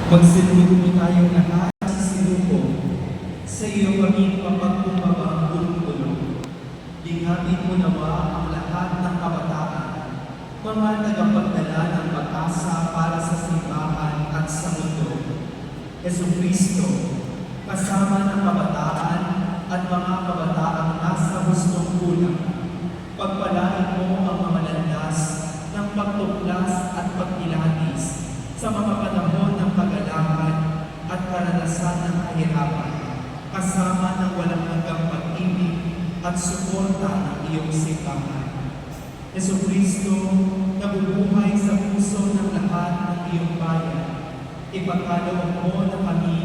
Magsilubog po tayong lahat sa sinuko sa iyong aming mapagkumbabang bumubulo. Ingapin mo nawa ang lahat ng kabataan, mga tagapagdala ng pag-asa para sa simbahan at sa mundo. Jesucristo, kasama ng kabataan at mga kabataang nasa hustong kulang, pagpalain mo ang mga landas ng pagtuklas at pagkilatis sa mga panahon ng kagalakan at karanasan ng kahirapan, kasama ng walang hanggang pag-ibig at suporta ng iyong simbahan. Jesucristo, nabubuhay sa puso ng lahat ng iyong bayan, ipagkaloob mo na kami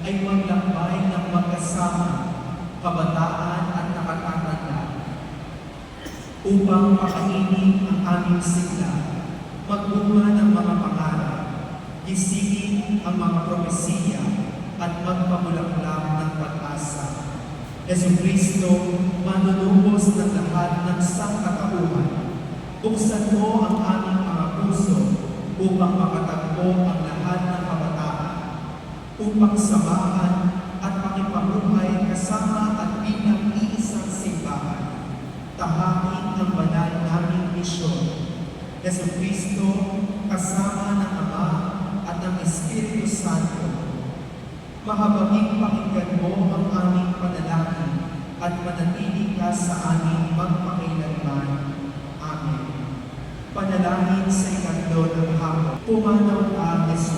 ay maglakbay ng magkasama, kabataan at nakatatanda, upang makahinig ang aming sigla, magbunga ng mga pangarap, gisingin ang mga propesiya at magpamulaklak ng pag-asa. Jesucristo, manunubos ng lahat ng sangkatauhan, buksan mo ang aming mga puso upang makatagpo ang lahat ng kabataan, upang samahan at makipamuhay kasama at bilang iisang simbahan. Tahakin ang banal naming misyon. Jesucristo, kasama ng Ama at ng Espiritu Santo, mahabaging pakinggan mo ang aming panalangin at manatili ka sa aming magpakailanman. Amen. Panalangin sa ikatlo ng hapon. Pumanaw ka, Jesus.